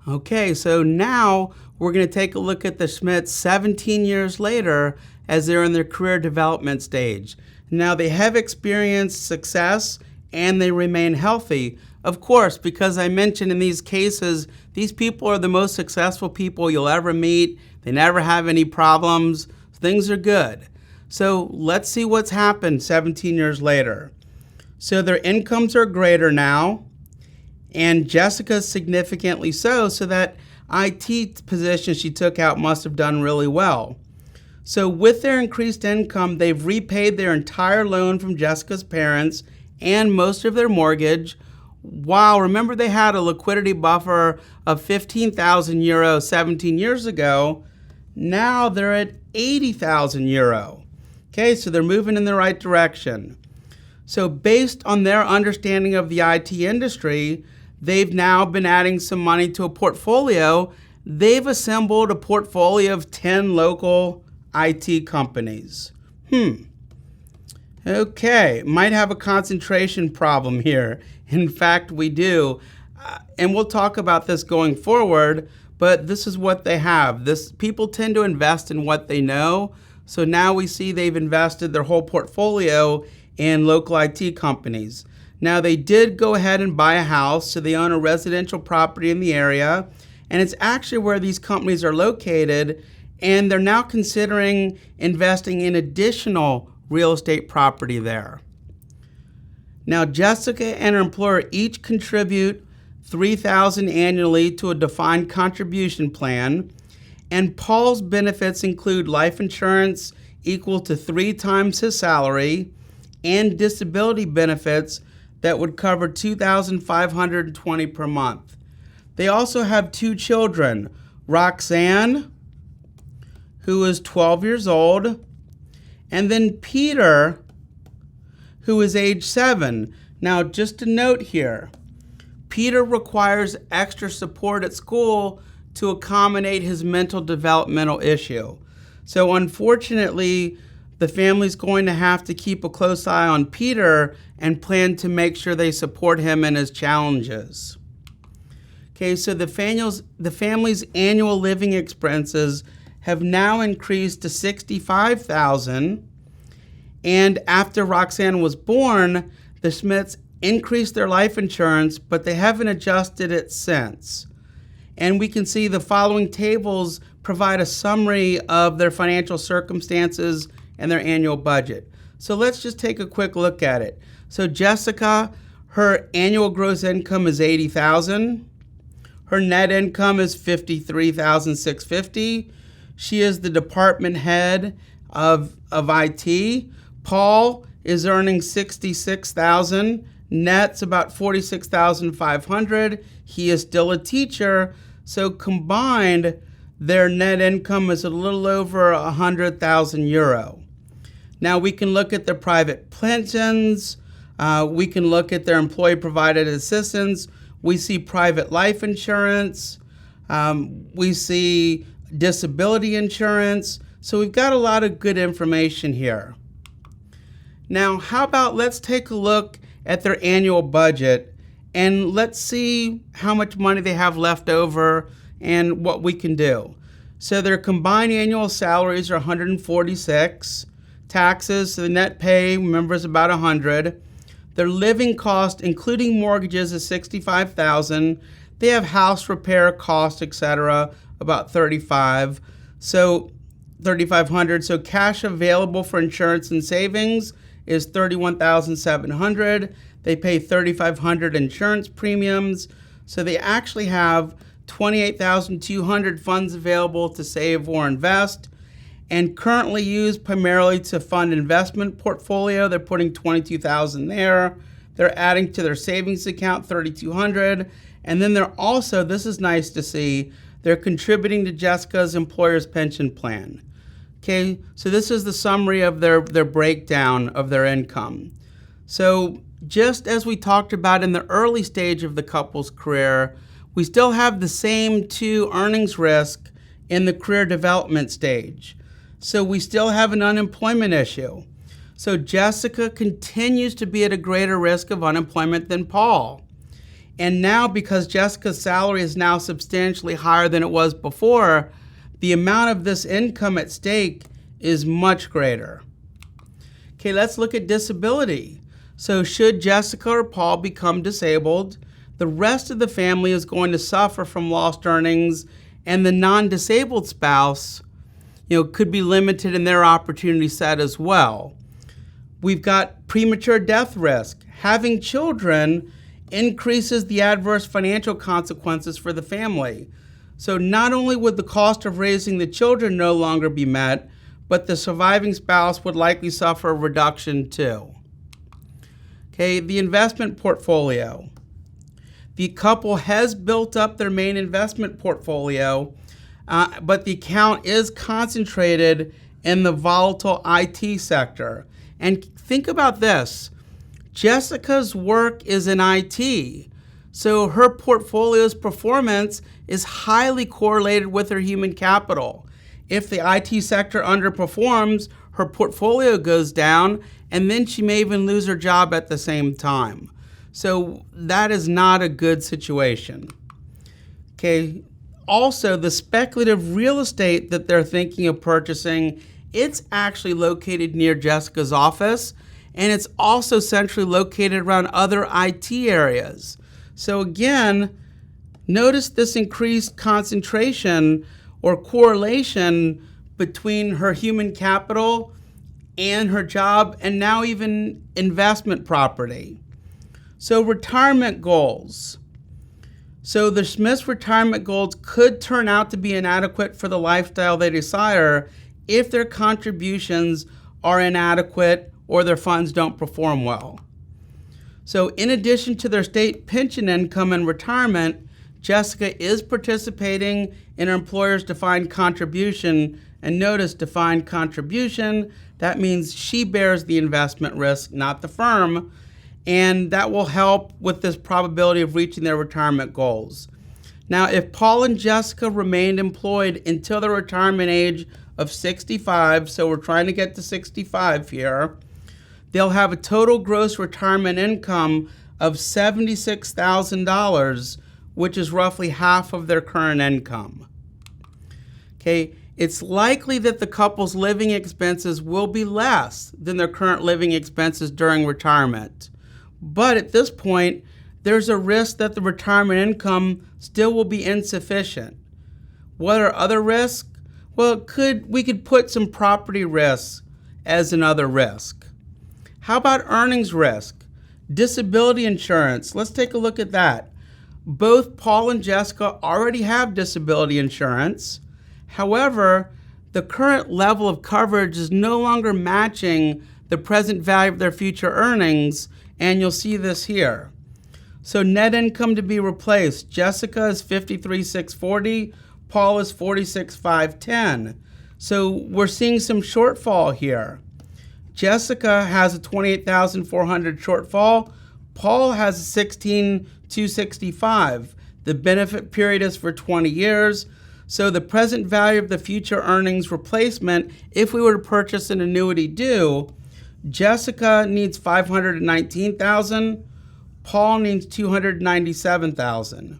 Okay, so now we're going to take a look at the Schmidts 17 years later as they're in their career development stage. Now they have experienced success and they remain healthy. Of course, because I mentioned in these cases, these people are the most successful people you'll ever meet. They never have any problems. Things are good. So let's see what's happened 17 years later. So their incomes are greater now, and Jessica's significantly so that IT position she took out must have done really well. So with their increased income, they've repaid their entire loan from Jessica's parents and most of their mortgage. Wow, remember they had a liquidity buffer of 15,000 euro 17 years ago. Now they're at 80,000 euro. Okay, so they're moving in the right direction. So based on their understanding of the IT industry, they've now been adding some money to a portfolio. They've assembled a portfolio of 10 local IT companies. Okay, might have a concentration problem here. In fact, we do. And we'll talk about this going forward, but this is what they have. People tend to invest in what they know. So now we see they've invested their whole portfolio in local IT companies. Now they did go ahead and buy a house, so they own a residential property in the area, and it's actually where these companies are located, and they're now considering investing in additional real estate property there. Now Jessica and her employer each contribute $3,000 annually to a defined contribution plan, and Paul's benefits include life insurance equal to 3 times his salary and disability benefits that would cover $2,520 per month. They also have 2 children, Roxanne, who is 12 years old, and then Peter, who is age 7. Now, just a note here, Peter requires extra support at school to accommodate his mental developmental issue. So unfortunately, the family's going to have to keep a close eye on Peter and plan to make sure they support him in his challenges. Okay, so the family's annual living expenses have now increased to $65,000. And after Roxanne was born, the Schmidts increased their life insurance, but they haven't adjusted it since. And we can see the following tables provide a summary of their financial circumstances and their annual budget. So let's just take a quick look at it. So Jessica, her annual gross income is $80,000. Her net income is $53,650. She is the department head of IT. Paul is earning $66,000. Net's about $46,500. He is still a teacher. So combined, their net income is a little over 100,000 euro. Now we can look at their private pensions. We can look at their employee-provided assistance. We see private life insurance. We see disability insurance. So we've got a lot of good information here. Now, how about let's take a look at their annual budget and let's see how much money they have left over and what we can do. So their combined annual salaries are $146. Taxes, so the net pay, remember, is about $100. Their living cost, including mortgages, is $65,000. They have house repair costs, etc., about $35,000. So $3,500. So cash available for insurance and savings is $31,700. They pay $3,500 insurance premiums. So they actually have $28,200 funds available to save or invest, and currently used primarily to fund investment portfolio. They're putting $22,000 there. They're adding to their savings account $3,200, and then they're also, this is nice to see, they're contributing to Jessica's employer's pension plan. Okay, so this is the summary of their breakdown of their income. So just as we talked about in the early stage of the couple's career, we still have the same 2 earnings risk in the career development stage. So we still have an unemployment issue. So Jessica continues to be at a greater risk of unemployment than Paul. And now, because Jessica's salary is now substantially higher than it was before, the amount of this income at stake is much greater. Okay, let's look at disability. So should Jessica or Paul become disabled, the rest of the family is going to suffer from lost earnings, and the non-disabled spouse, could be limited in their opportunity set as well. We've got premature death risk. Having children increases the adverse financial consequences for the family. So not only would the cost of raising the children no longer be met, but the surviving spouse would likely suffer a reduction too. Okay, the investment portfolio. The couple has built up their main investment portfolio, but the account is concentrated in the volatile IT sector. And think about this. Jessica's work is in IT, so her portfolio's performance is highly correlated with her human capital. If the IT sector underperforms, her portfolio goes down, and then she may even lose her job at the same time. So that is not a good situation. Okay. Also, the speculative real estate that they're thinking of purchasing, it's actually located near Jessica's office, and it's also centrally located around other IT areas. So again, notice this increased concentration or correlation between her human capital and her job, and now even investment property. So retirement goals. So the Smiths' retirement goals could turn out to be inadequate for the lifestyle they desire if their contributions are inadequate or their funds don't perform well. So in addition to their state pension income and retirement, Jessica is participating in her employer's defined contribution. And notice defined contribution, that means she bears the investment risk, not the firm. And that will help with this probability of reaching their retirement goals. Now, if Paul and Jessica remained employed until the retirement age of 65, so we're trying to get to 65 here, they'll have a total gross retirement income of $76,000, which is roughly half of their current income. Okay, it's likely that the couple's living expenses will be less than their current living expenses during retirement. But at this point, there's a risk that the retirement income still will be insufficient. What are other risks? Well, we could put some property risks as another risk. How about earnings risk? Disability insurance. Let's take a look at that. Both Paul and Jessica already have disability insurance. However, the current level of coverage is no longer matching the present value of their future earnings, and you'll see this here. So net income to be replaced. Jessica is $53,640, Paul is $46,510. So we're seeing some shortfall here. Jessica has a $28,400 shortfall. Paul has a $16,265. The benefit period is for 20 years. So the present value of the future earnings replacement, if we were to purchase an annuity due, Jessica needs $519,000. Paul needs $297,000.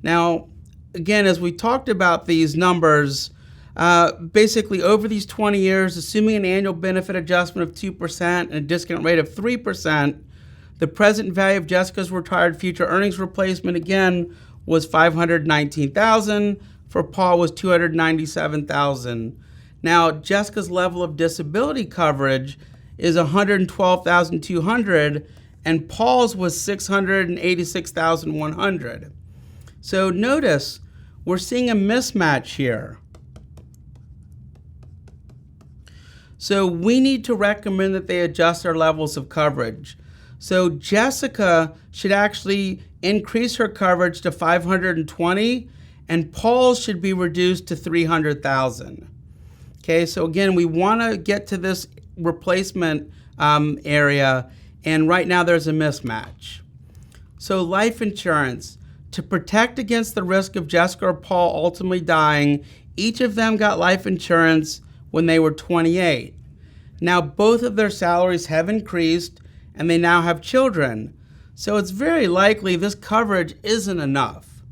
Now, again, as we talked about these numbers, basically over these 20 years, assuming an annual benefit adjustment of 2% and a discount rate of 3%, the present value of Jessica's retired future earnings replacement, again, was $519,000. For Paul was $297,000. Now, Jessica's level of disability coverage is $112,200, and Paul's was $686,100. So notice, we're seeing a mismatch here. So we need to recommend that they adjust their levels of coverage. So Jessica should actually increase her coverage to $520,000, and Paul's should be reduced to $300,000. Okay, so again, we want to get to this replacement area, and right now there's a mismatch. So life insurance. To protect against the risk of Jessica or Paul ultimately dying, each of them got life insurance when they were 28. Now both of their salaries have increased, and they now have children. So it's very likely this coverage isn't enough.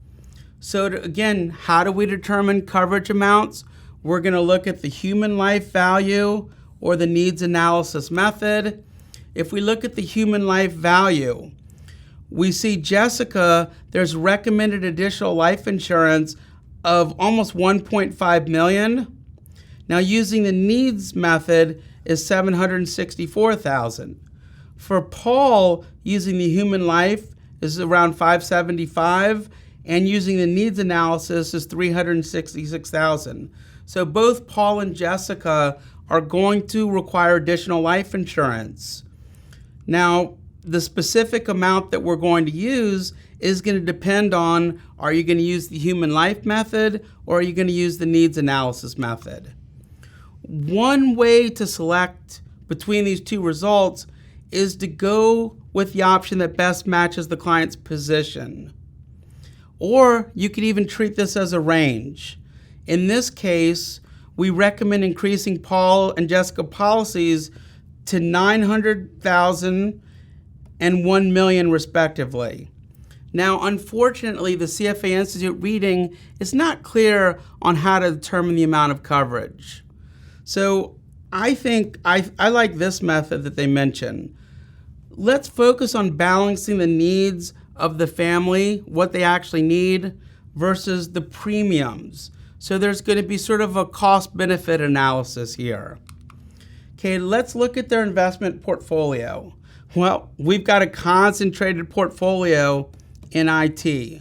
So again, how do we determine coverage amounts? We're going to look at the human life value or the needs analysis method. If we look at the human life value, we see Jessica, there's recommended additional life insurance of almost $1.5 million. Now using the needs method is $764,000. For Paul, using the human life is around $575,000, and using the needs analysis is $366,000. So both Paul and Jessica are going to require additional life insurance. Now, the specific amount that we're going to use is going to depend on, are you going to use the human life method or are you going to use the needs analysis method? One way to select between these two results is to go with the option that best matches the client's position. Or you could even treat this as a range. In this case, we recommend increasing Paul and Jessica policies to $900,000 and $1 million respectively. Now, unfortunately, the CFA Institute reading is not clear on how to determine the amount of coverage. So I think I like this method that they mention. Let's focus on balancing the needs of the family, what they actually need, versus the premiums. So there's going to be sort of a cost-benefit analysis here. Okay, let's look at their investment portfolio. Well, we've got a concentrated portfolio in IT.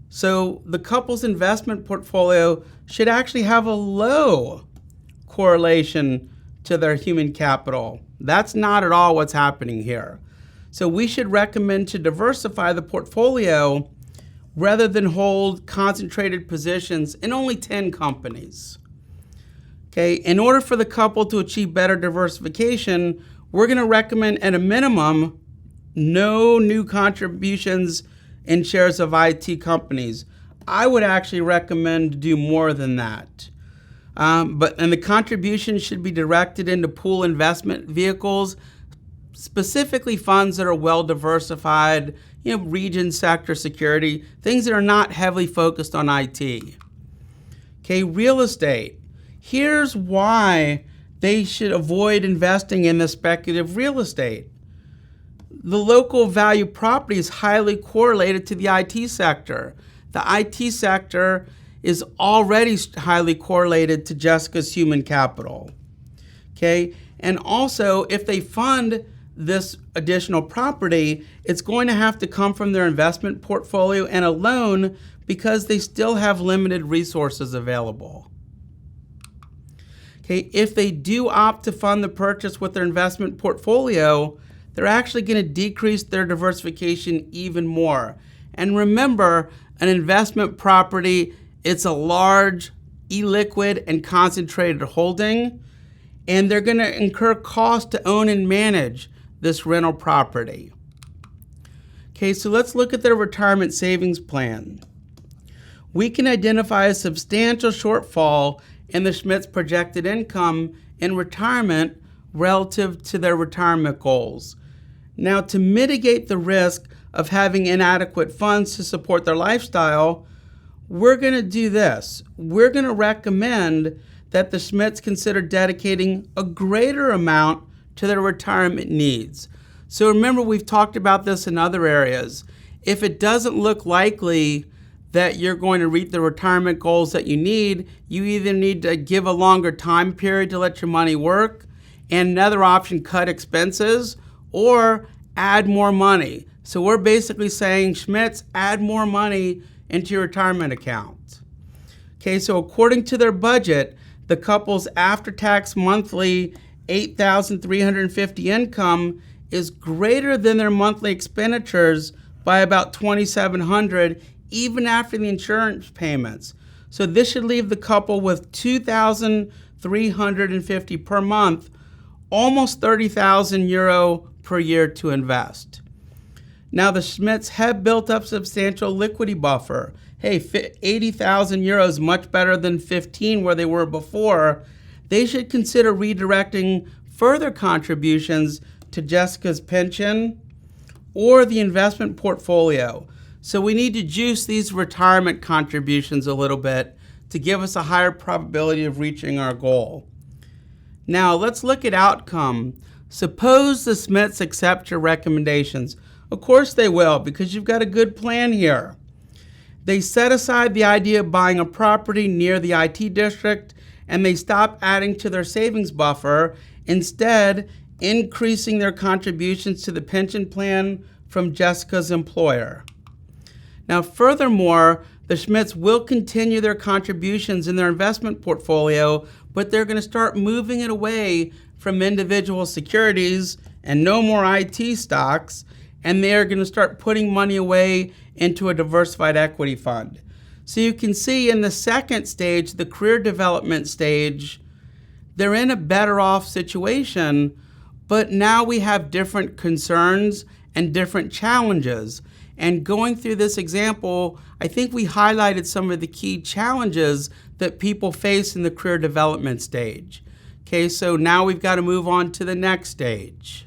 So the couple's investment portfolio should actually have a low correlation to their human capital. That's not at all what's happening here. So we should recommend to diversify the portfolio rather than hold concentrated positions in only 10 companies. Okay, in order for the couple to achieve better diversification, we're going to recommend at a minimum no new contributions in shares of IT companies. I would actually recommend to do more than that. And the contributions should be directed into pool investment vehicles, specifically funds that are well diversified, region, sector, security, things that are not heavily focused on IT. Okay, real estate. Here's why they should avoid investing in the speculative real estate. The local value property is highly correlated to the IT sector. The IT sector is already highly correlated to Jessica's human capital. Okay, and also if they fund this additional property, it's going to have to come from their investment portfolio and a loan because they still have limited resources available. Okay, if they do opt to fund the purchase with their investment portfolio, they're actually going to decrease their diversification even more. And remember, an investment property, it's a large, illiquid, and concentrated holding, and they're going to incur costs to own and manage this rental property. Okay, so let's look at their retirement savings plan. We can identify a substantial shortfall in the Schmidt's projected income in retirement relative to their retirement goals. Now, to mitigate the risk of having inadequate funds to support their lifestyle, we're going to do this. We're going to recommend that the Schmidts consider dedicating a greater amount to their retirement needs. So remember, we've talked about this in other areas. If it doesn't look likely that you're going to reach the retirement goals that you need, you either need to give a longer time period to let your money work, and another option, cut expenses, or add more money. So we're basically saying, Schmidts, add more money into your retirement account. Okay, so according to their budget, the couple's after-tax monthly $8,350 income is greater than their monthly expenditures by about $2,700, even after the insurance payments. So this should leave the couple with $2,350 per month, almost 30,000 euro per year to invest. Now the Schmidts have built up substantial liquidity buffer. Hey, 80,000 euros, much better than 15 where they were before. They should consider redirecting further contributions to Jessica's pension or the investment portfolio. So we need to juice these retirement contributions a little bit to give us a higher probability of reaching our goal. Now let's look at outcome. Suppose the Smiths accept your recommendations. Of course they will, because you've got a good plan here. They set aside the idea of buying a property near the IT district, and they stop adding to their savings buffer, instead increasing their contributions to the pension plan from Jessica's employer. Now furthermore, the Schmidts will continue their contributions in their investment portfolio, but they're going to start moving it away from individual securities and no more IT stocks, and they're going to start putting money away into a diversified equity fund. So you can see in the second stage, the career development stage, they're in a better off situation, but now we have different concerns and different challenges. And going through this example, I think we highlighted some of the key challenges that people face in the career development stage. Okay, so now we've got to move on to the next stage.